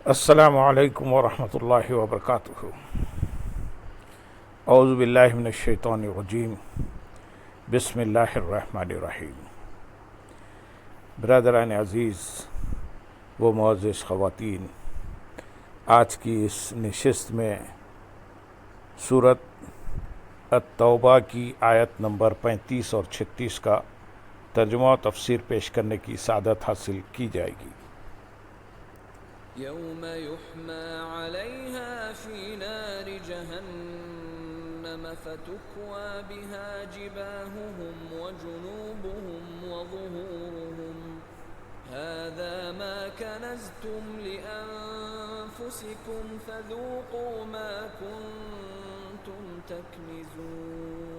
السلام علیکم ورحمۃ اللہ وبرکاتہ۔ اعوذ باللہ من الشیطان الرجیم، بسم اللہ الرحمن الرحیم۔ برادران عزیز و معزز خواتین، آج کی اس نشست میں سورۃ التوبہ کی آیت نمبر 35 اور 36 کا ترجمہ و تفسیر پیش کرنے کی سعادت حاصل کی جائے گی۔ یوم یحمى علیہا فی نار جہنم فتکوی بها جباہهم وجنوبهم وظہورهم هذا ما کنزتم لأنفسکم فذوقوا ما کنتم تکنزون۔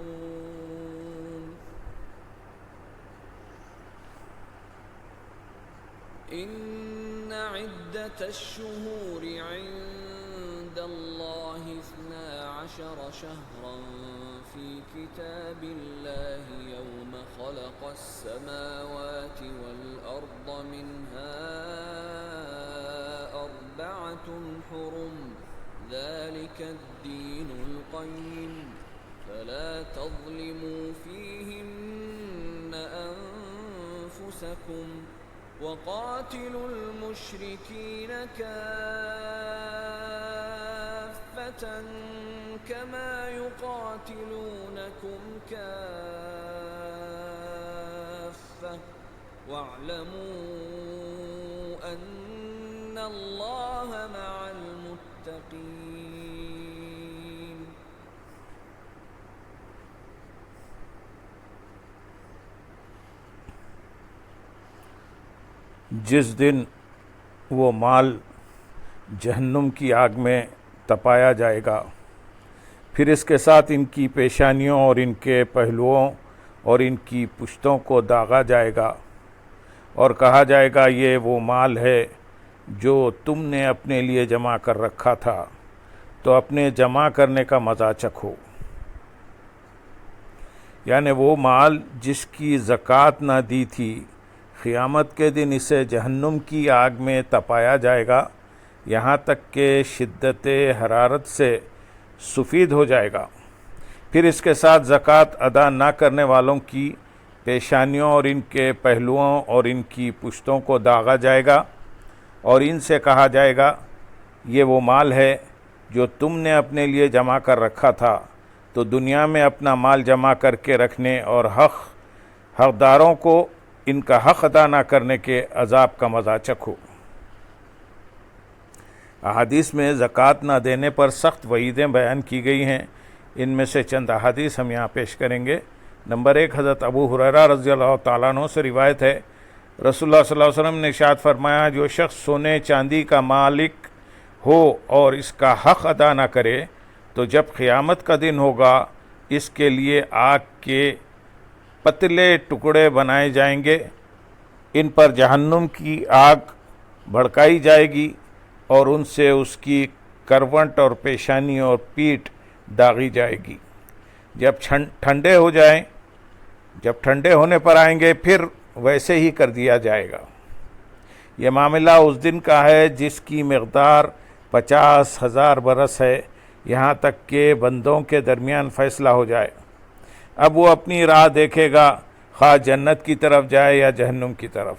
ان عدة الشهور عند الله 12 شهرا في كتاب الله يوم خلق السماوات والأرض منها 4 حرم ذلك الدين القيم فلا تظلموا فيهن أنفسكم وقاتلوا المشركين كافة كما يقاتلونكم كافة واعلموا أن الله مع المتقين۔ جس دن وہ مال جہنم کی آگ میں تپایا جائے گا، پھر اس کے ساتھ ان کی پیشانیوں اور ان کے پہلوؤں اور ان کی پشتوں کو داغا جائے گا اور کہا جائے گا یہ وہ مال ہے جو تم نے اپنے لیے جمع کر رکھا تھا، تو اپنے جمع کرنے کا مزہ چکھو۔ یعنی وہ مال جس کی زکوٰۃ نہ دی تھی، قیامت کے دن اسے جہنم کی آگ میں تپایا جائے گا یہاں تک کہ شدت حرارت سے سفید ہو جائے گا۔ پھر اس کے ساتھ زکوٰۃ ادا نہ کرنے والوں کی پیشانیوں اور ان کے پہلوؤں اور ان کی پشتوں کو داغا جائے گا اور ان سے کہا جائے گا یہ وہ مال ہے جو تم نے اپنے لیے جمع کر رکھا تھا، تو دنیا میں اپنا مال جمع کر کے رکھنے اور حقداروں کو ان کا حق ادا نہ کرنے کے عذاب کا مزہ چکھو۔ احادیث میں زکوٰۃ نہ دینے پر سخت وعیدیں بیان کی گئی ہیں۔ ان میں سے چند احادیث ہم یہاں پیش کریں گے۔ نمبر 1، حضرت ابو ہریرہ رضی اللہ تعالیٰ عنہ سے روایت ہے، رسول اللہ صلی اللہ علیہ وسلم نے ارشاد فرمایا، جو شخص سونے چاندی کا مالک ہو اور اس کا حق ادا نہ کرے تو جب قیامت کا دن ہوگا اس کے لیے آگ کے پتلے ٹکڑے بنائے جائیں گے، ان پر جہنم کی آگ بھڑکائی جائے گی اور ان سے اس کی کروٹ اور پیشانی اور پیٹھ داغی جائے گی۔ جب ٹھنڈے ہونے پر آئیں گے پھر ویسے ہی کر دیا جائے گا۔ یہ معاملہ اس دن کا ہے جس کی مقدار 50,000 برس ہے، یہاں تک کہ بندوں کے درمیان فیصلہ ہو جائے۔ اب وہ اپنی راہ دیکھے گا، خواہ جنت کی طرف جائے یا جہنم کی طرف۔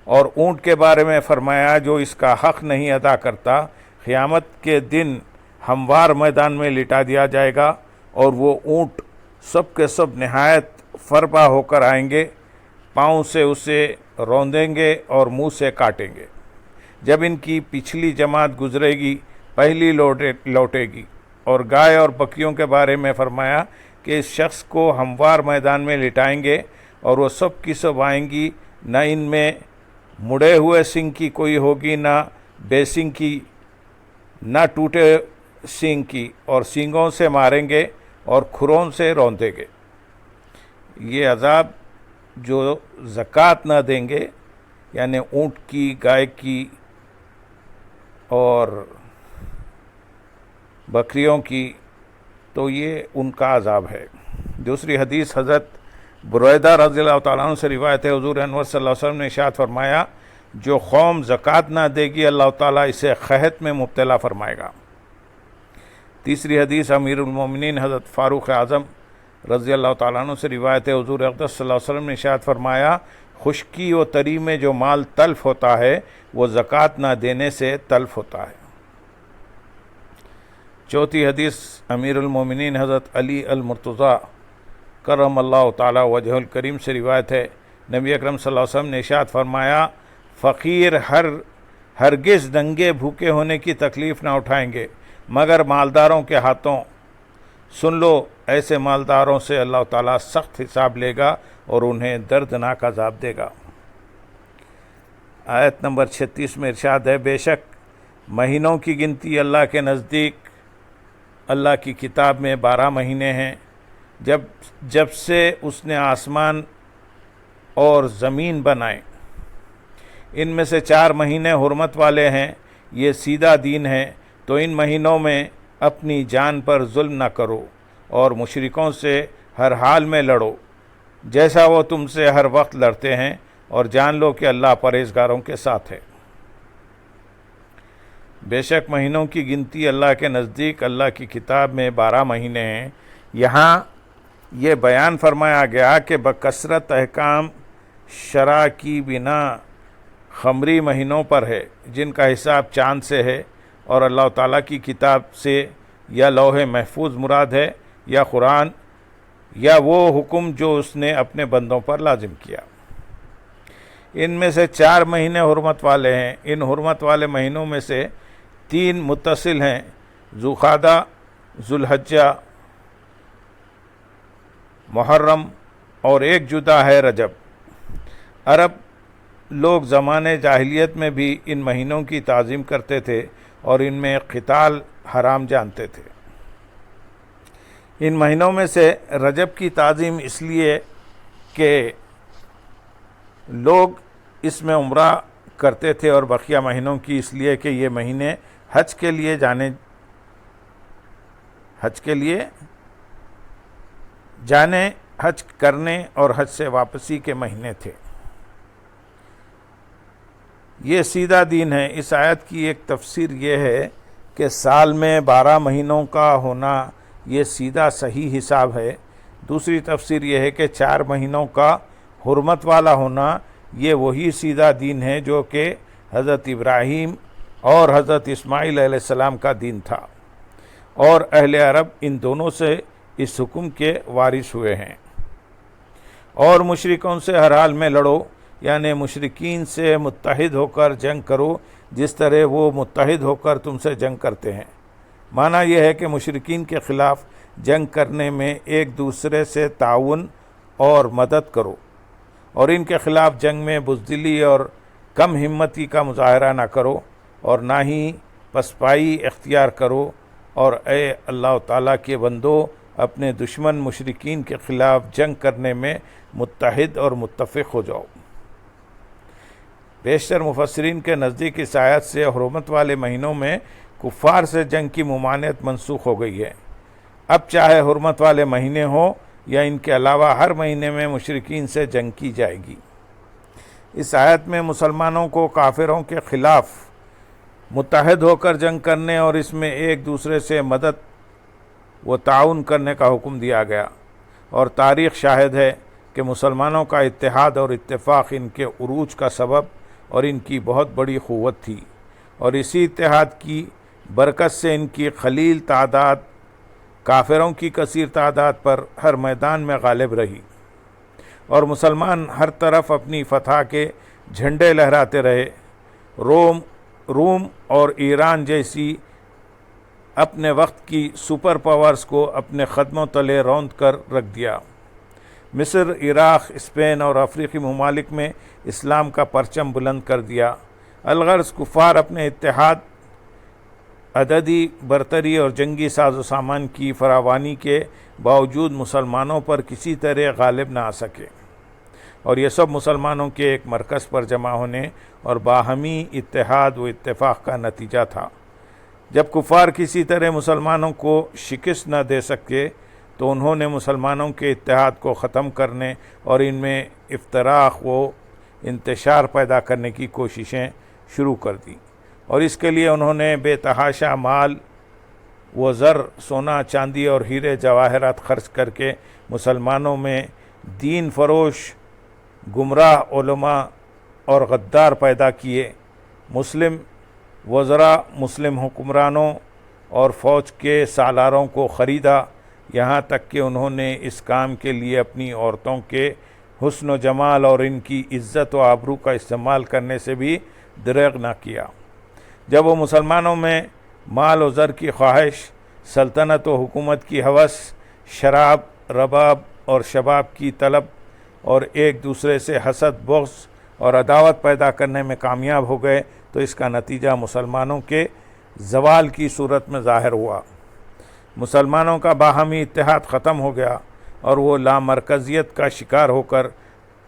اور اونٹ کے بارے میں فرمایا جو اس کا حق نہیں ادا کرتا، قیامت کے دن ہموار میدان میں لٹا دیا جائے گا اور وہ اونٹ سب کے سب نہایت فربا ہو کر آئیں گے، پاؤں سے اسے روندیں گے اور منہ سے کاٹیں گے۔ جب ان کی پچھلی جماعت گزرے گی پہلی لوٹے گی۔ اور گائے اور بکریوں کے بارے میں فرمایا کہ اس شخص کو ہموار میدان میں لٹائیں گے اور وہ سب کی سب آئیں گی، نہ ان میں مڑے ہوئے سنگ کی کوئی ہوگی، نہ بے سنگ کی، نہ ٹوٹے سینگ کی، اور سینگوں سے ماریں گے اور کھروں سے روندیں گے۔ یہ عذاب جو زکوٰۃ نہ دیں گے، یعنی اونٹ کی، گائے کی اور بکریوں کی، تو یہ ان کا عذاب ہے۔ دوسری حدیث حضرت بریدہ رضی اللہ تعالیٰ عنہ سے روایت ہے، حضور انور صلی اللہ علیہ وسلم نے ارشاد فرمایا، جو قوم زکوٰۃ نہ دے گی اللہ تعالیٰ اسے قحط میں مبتلا فرمائے گا۔ تیسری حدیث امیر المومنین حضرت فاروق اعظم رضی اللہ تعالیٰ عنہ سے روایت ہے، حضور اقدس صلی اللہ علیہ وسلم نے ارشاد فرمایا، خشکی و تری میں جو مال تلف ہوتا ہے وہ زکوٰۃ نہ دینے سے تلف ہوتا ہے۔ چوتھی حدیث امیر المومنین حضرت علی المرتضیٰ کرم اللہ تعالیٰ وجہ الکریم سے روایت ہے، نبی اکرم صلی اللہ علیہ وسلم نے ارشاد فرمایا، فقیر ہرگز ننگے بھوکے ہونے کی تکلیف نہ اٹھائیں گے مگر مالداروں کے ہاتھوں۔ سن لو، ایسے مالداروں سے اللہ تعالیٰ سخت حساب لے گا اور انہیں دردناک عذاب دے گا۔ آیت نمبر 36 میں ارشاد ہے، بے شک مہینوں کی گنتی اللہ کے نزدیک اللہ کی کتاب میں 12 مہینے ہیں، جب سے اس نے آسمان اور زمین بنائے۔ ان میں سے 4 مہینے حرمت والے ہیں، یہ سیدھا دین ہے، تو ان مہینوں میں اپنی جان پر ظلم نہ کرو اور مشرکوں سے ہر حال میں لڑو جیسا وہ تم سے ہر وقت لڑتے ہیں، اور جان لو کہ اللہ پرہیزگاروں کے ساتھ ہے۔ بے شک مہینوں کی گنتی اللہ کے نزدیک اللہ کی کتاب میں 12 مہینے ہیں۔ یہاں یہ بیان فرمایا گیا کہ بکثرت احکام شرع کی بنا قمری مہینوں پر ہے جن کا حساب چاند سے ہے، اور اللہ تعالیٰ کی کتاب سے یا لوح محفوظ مراد ہے یا قرآن یا وہ حکم جو اس نے اپنے بندوں پر لازم کیا۔ ان میں سے 4 مہینے حرمت والے ہیں۔ ان حرمت والے مہینوں میں سے 3 متصل ہیں، ذوالقعدہ، ذوالحجہ، محرم، اور ایک جدا ہے رجب۔ عرب لوگ زمانے جاہلیت میں بھی ان مہینوں کی تعظیم کرتے تھے اور ان میں قتال حرام جانتے تھے۔ ان مہینوں میں سے رجب کی تعظیم اس لیے کہ لوگ اس میں عمرہ کرتے تھے، اور بقیہ مہینوں کی اس لیے کہ یہ مہینے حج کے لیے جانے حج کرنے اور حج سے واپسی کے مہینے تھے۔ یہ سیدھا دین ہے۔ اس آیت کی ایک تفسیر یہ ہے کہ سال میں 12 مہینوں کا ہونا یہ سیدھا صحیح حساب ہے۔ دوسری تفسیر یہ ہے کہ 4 مہینوں کا حرمت والا ہونا یہ وہی سیدھا دین ہے جو کہ حضرت ابراہیم اور حضرت اسماعیل علیہ السلام کا دین تھا، اور اہل عرب ان دونوں سے اس حکم کے وارث ہوئے ہیں۔ اور مشرکوں سے ہر حال میں لڑو، یعنی مشرکین سے متحد ہو کر جنگ کرو جس طرح وہ متحد ہو کر تم سے جنگ کرتے ہیں۔ معنی یہ ہے کہ مشرکین کے خلاف جنگ کرنے میں ایک دوسرے سے تعاون اور مدد کرو، اور ان کے خلاف جنگ میں بزدلی اور کم ہمتی کا مظاہرہ نہ کرو، اور نہ ہی پسپائی اختیار کرو، اور اے اللہ تعالیٰ کے بندو اپنے دشمن مشرکین کے خلاف جنگ کرنے میں متحد اور متفق ہو جاؤ۔ بیشتر مفسرین کے نزدیک اس آیت سے حرمت والے مہینوں میں کفار سے جنگ کی ممانعت منسوخ ہو گئی ہے۔ اب چاہے حرمت والے مہینے ہوں یا ان کے علاوہ ہر مہینے میں مشرکین سے جنگ کی جائے گی۔ اس آیت میں مسلمانوں کو کافروں کے خلاف متحد ہو کر جنگ کرنے اور اس میں ایک دوسرے سے مدد و تعاون کرنے کا حکم دیا گیا، اور تاریخ شاہد ہے کہ مسلمانوں کا اتحاد اور اتفاق ان کے عروج کا سبب اور ان کی بہت بڑی قوت تھی، اور اسی اتحاد کی برکت سے ان کی قلیل تعداد کافروں کی کثیر تعداد پر ہر میدان میں غالب رہی، اور مسلمان ہر طرف اپنی فتح کے جھنڈے لہراتے رہے۔ روم اور ایران جیسی اپنے وقت کی سپر پاورز کو اپنے قدموں تلے روند کر رکھ دیا۔ مصر، عراق، اسپین اور افریقی ممالک میں اسلام کا پرچم بلند کر دیا۔ الغرض کفار اپنے اتحاد، عددی برتری اور جنگی ساز و سامان کی فراوانی کے باوجود مسلمانوں پر کسی طرح غالب نہ آ سکے، اور یہ سب مسلمانوں کے ایک مرکز پر جمع ہونے اور باہمی اتحاد و اتفاق کا نتیجہ تھا۔ جب کفار کسی طرح مسلمانوں کو شکست نہ دے سکے تو انہوں نے مسلمانوں کے اتحاد کو ختم کرنے اور ان میں افتراق و انتشار پیدا کرنے کی کوششیں شروع کر دیں، اور اس کے لیے انہوں نے بے تحاشا مال و زر، سونا چاندی اور ہیرے جواہرات خرچ کر کے مسلمانوں میں دین فروش، گمراہ علماء اور غدار پیدا کیے۔ مسلم وزراء، مسلم حکمرانوں اور فوج کے سالاروں کو خریدا، یہاں تک کہ انہوں نے اس کام کے لیے اپنی عورتوں کے حسن و جمال اور ان کی عزت و آبرو کا استعمال کرنے سے بھی دریغ نہ کیا۔ جب وہ مسلمانوں میں مال و زر کی خواہش، سلطنت و حکومت کی ہوس، شراب، رباب اور شباب کی طلب اور ایک دوسرے سے حسد، بغض اور عداوت پیدا کرنے میں کامیاب ہو گئے تو اس کا نتیجہ مسلمانوں کے زوال کی صورت میں ظاہر ہوا۔ مسلمانوں کا باہمی اتحاد ختم ہو گیا اور وہ لامرکزیت کا شکار ہو کر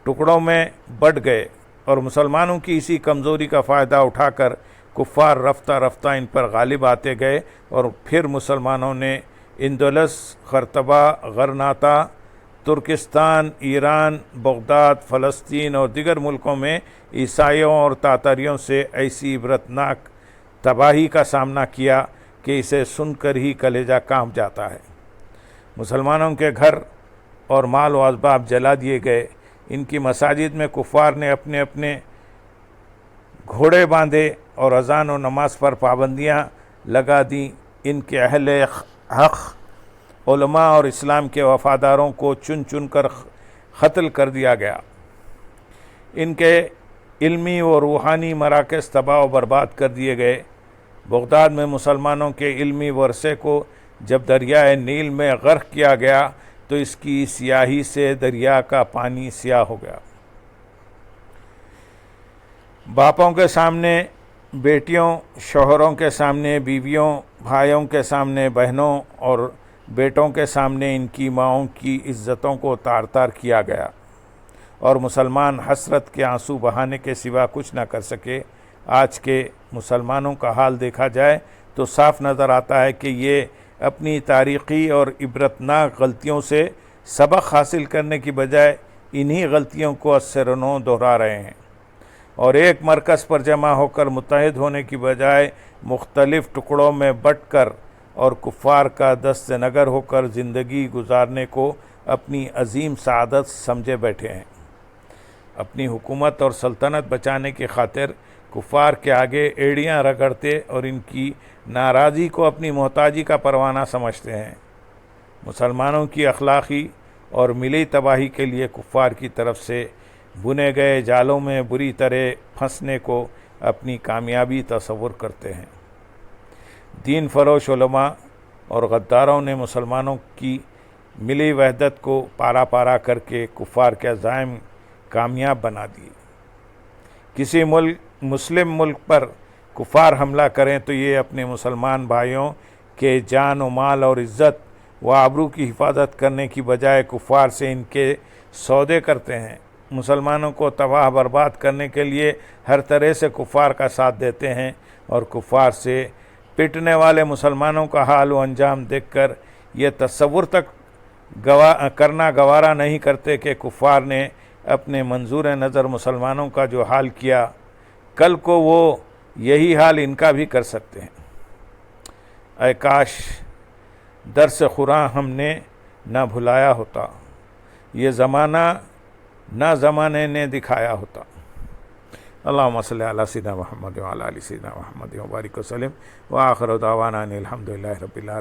ٹکڑوں میں بٹ گئے، اور مسلمانوں کی اسی کمزوری کا فائدہ اٹھا کر کفار رفتہ رفتہ ان پر غالب آتے گئے، اور پھر مسلمانوں نے اندلس، خرطبہ، غرناطہ، ترکستان، ایران، بغداد، فلسطین اور دیگر ملکوں میں عیسائیوں اور تاتاریوں سے ایسی عبرتناک تباہی کا سامنا کیا کہ اسے سن کر ہی کلیجہ کانپ جاتا ہے۔ مسلمانوں کے گھر اور مال و اسباب جلا دیے گئے، ان کی مساجد میں کفار نے اپنے اپنے گھوڑے باندھے اور اذان و نماز پر پابندیاں لگا دیں، ان کے اہل حق علماء اور اسلام کے وفاداروں کو چن چن کر قتل کر دیا گیا، ان کے علمی و روحانی مراکز تباہ و برباد کر دیے گئے۔ بغداد میں مسلمانوں کے علمی ورثے کو جب دریائے نیل میں غرق کیا گیا تو اس کی سیاہی سے دریا کا پانی سیاہ ہو گیا۔ باپوں کے سامنے بیٹیوں، شوہروں کے سامنے بیویوں، بھائیوں کے سامنے بہنوں اور بیٹوں کے سامنے ان کی ماؤں کی عزتوں کو تار تار کیا گیا، اور مسلمان حسرت کے آنسو بہانے کے سوا کچھ نہ کر سکے۔ آج کے مسلمانوں کا حال دیکھا جائے تو صاف نظر آتا ہے کہ یہ اپنی تاریخی اور عبرتناک غلطیوں سے سبق حاصل کرنے کی بجائے انہی غلطیوں کو از سر نو دہرا رہے ہیں، اور ایک مرکز پر جمع ہو کر متحد ہونے کی بجائے مختلف ٹکڑوں میں بٹ کر اور کفار کا دست نگر ہو کر زندگی گزارنے کو اپنی عظیم سعادت سمجھے بیٹھے ہیں۔ اپنی حکومت اور سلطنت بچانے کی خاطر کفار کے آگے ایڑیاں رگڑتے اور ان کی ناراضی کو اپنی محتاجی کا پروانہ سمجھتے ہیں۔ مسلمانوں کی اخلاقی اور ملی تباہی کے لیے کفار کی طرف سے بنے گئے جالوں میں بری طرح پھنسنے کو اپنی کامیابی تصور کرتے ہیں۔ دین فروش علماء اور غداروں نے مسلمانوں کی ملی وحدت کو پارا پارا کر کے کفار کے عزائم کامیاب بنا دیے۔ کسی مسلم ملک پر کفار حملہ کریں تو یہ اپنے مسلمان بھائیوں کے جان و مال اور عزت و آبرو کی حفاظت کرنے کی بجائے کفار سے ان کے سودے کرتے ہیں، مسلمانوں کو تباہ برباد کرنے کے لیے ہر طرح سے کفار کا ساتھ دیتے ہیں، اور کفار سے پٹنے والے مسلمانوں کا حال و انجام دیکھ کر یہ تصور تک کرنا گوارا نہیں کرتے کہ کفار نے اپنے منظور نظر مسلمانوں کا جو حال کیا، کل کو وہ یہی حال ان کا بھی کر سکتے ہیں۔ اے کاش درس قرآن ہم نے نہ بھلایا ہوتا، یہ زمانہ نہ زمانے نے دکھایا ہوتا۔ اللہم صلی علی سیدنا محمد وعلی آل سیدنا محمد وبارک وسلم، وآخر دعوانا ان الحمد للہ رب العالمین۔